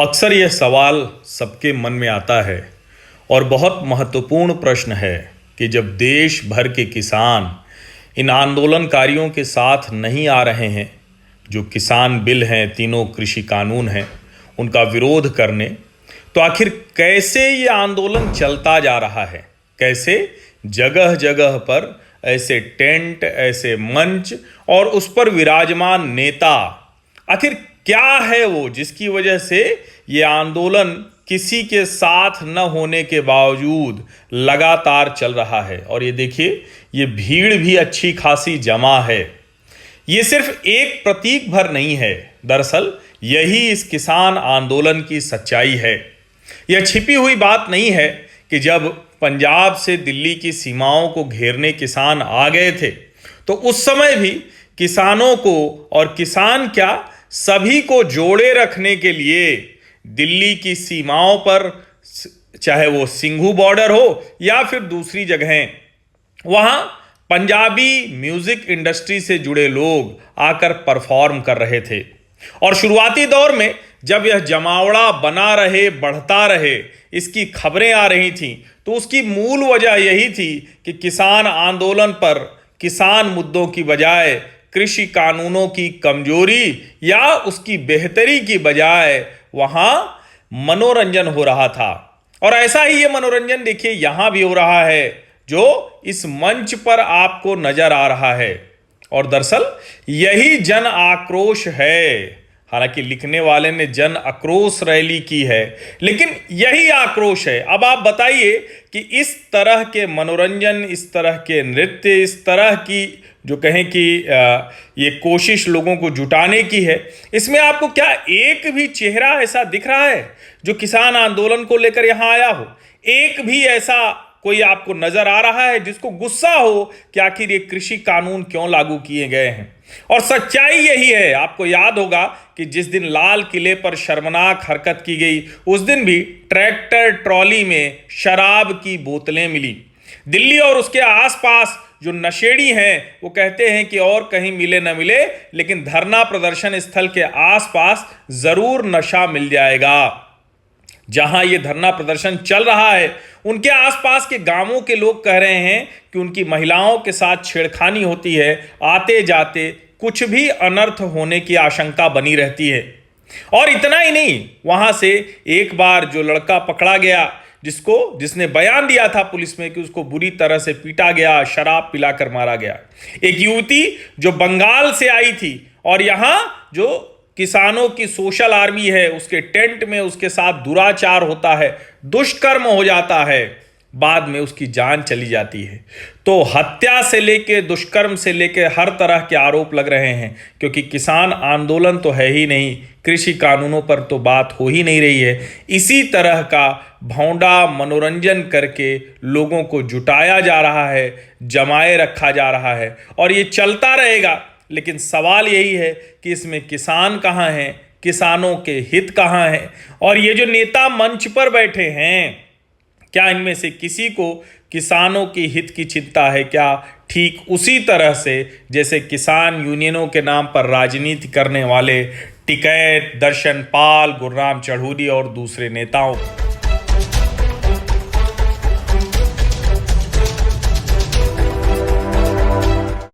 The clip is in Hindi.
अक्सर यह सवाल सबके मन में आता है और बहुत महत्वपूर्ण प्रश्न है कि जब देश भर के किसान इन आंदोलनकारियों के साथ नहीं आ रहे हैं, जो किसान बिल हैं, तीनों कृषि कानून हैं, उनका विरोध करने, तो आखिर कैसे ये आंदोलन चलता जा रहा है? कैसे जगह जगह पर ऐसे टेंट, ऐसे मंच और उस पर विराजमान नेता, आखिर क्या है वो जिसकी वजह से ये आंदोलन किसी के साथ न होने के बावजूद लगातार चल रहा है? और ये देखिए, ये भीड़ भी अच्छी खासी जमा है। ये सिर्फ एक प्रतीक भर नहीं है, दरअसल यही इस किसान आंदोलन की सच्चाई है। यह छिपी हुई बात नहीं है कि जब पंजाब से दिल्ली की सीमाओं को घेरने किसान आ गए थे, तो उस समय भी किसानों को और किसान क्या, सभी को जोड़े रखने के लिए दिल्ली की सीमाओं पर, चाहे वो सिंघू बॉर्डर हो या फिर दूसरी जगहें, वहां पंजाबी म्यूजिक इंडस्ट्री से जुड़े लोग आकर परफॉर्म कर रहे थे। और शुरुआती दौर में जब यह जमावड़ा बना रहे, बढ़ता रहे, इसकी खबरें आ रही थीं, तो उसकी मूल वजह यही थी कि किसान आंदोलन पर किसान मुद्दों की बजाय कृषि कानूनों की कमजोरी या उसकी बेहतरी की बजाय वहां मनोरंजन हो रहा था। और ऐसा ही ये मनोरंजन देखिए यहां भी हो रहा है, जो इस मंच पर आपको नजर आ रहा है। और दरअसल यही जन आक्रोश है। हालांकि लिखने वाले ने जन आक्रोश रैली की है, लेकिन यही आक्रोश है। अब आप बताइए कि इस तरह के मनोरंजन, इस तरह के नृत्य, इस तरह की जो कहें कि ये कोशिश लोगों को जुटाने की है, इसमें आपको क्या एक भी चेहरा ऐसा दिख रहा है जो किसान आंदोलन को लेकर यहां आया हो? एक भी ऐसा कोई आपको नजर आ रहा है जिसको गुस्सा हो कि आखिर ये कृषि कानून क्यों लागू किए गए हैं? और सच्चाई यही है। आपको याद होगा कि जिस दिन लाल किले पर शर्मनाक हरकत की गई, उस दिन भी ट्रैक्टर ट्रॉली में शराब की बोतलें मिली। दिल्ली और उसके आसपास जो नशेड़ी हैं वो कहते हैं कि और कहीं मिले न मिले, लेकिन धरना प्रदर्शन स्थल के आसपास जरूर नशा मिल जाएगा। जहां ये धरना प्रदर्शन चल रहा है, उनके आसपास के गांवों के लोग कह रहे हैं कि उनकी महिलाओं के साथ छेड़खानी होती है, आते जाते कुछ भी अनर्थ होने की आशंका बनी रहती है। और इतना ही नहीं, वहां से एक बार जो लड़का पकड़ा गया, जिसने बयान दिया था पुलिस में कि उसको बुरी तरह से पीटा गया, शराब पिलाकर मारा गया। एक युवती जो बंगाल से आई थी और यहां जो किसानों की सोशल आर्मी है, उसके टेंट में उसके साथ दुराचार होता है, दुष्कर्म हो जाता है, बाद में उसकी जान चली जाती है। तो हत्या से लेके दुष्कर्म से लेके हर तरह के आरोप लग रहे हैं, क्योंकि किसान आंदोलन तो है ही नहीं, कृषि कानूनों पर तो बात हो ही नहीं रही है। इसी तरह का भौंडा मनोरंजन करके लोगों को जुटाया जा रहा है, जमाए रखा जा रहा है, और ये चलता रहेगा। लेकिन सवाल यही है कि इसमें किसान कहाँ हैं, किसानों के हित कहाँ हैं? और ये जो नेता मंच पर बैठे हैं, क्या इनमें से किसी को किसानों के हित की चिंता है क्या? ठीक उसी तरह से जैसे किसान यूनियनों के नाम पर राजनीति करने वाले टिकैत, दर्शन पाल, गुरराम चढ़ूरी और दूसरे नेताओं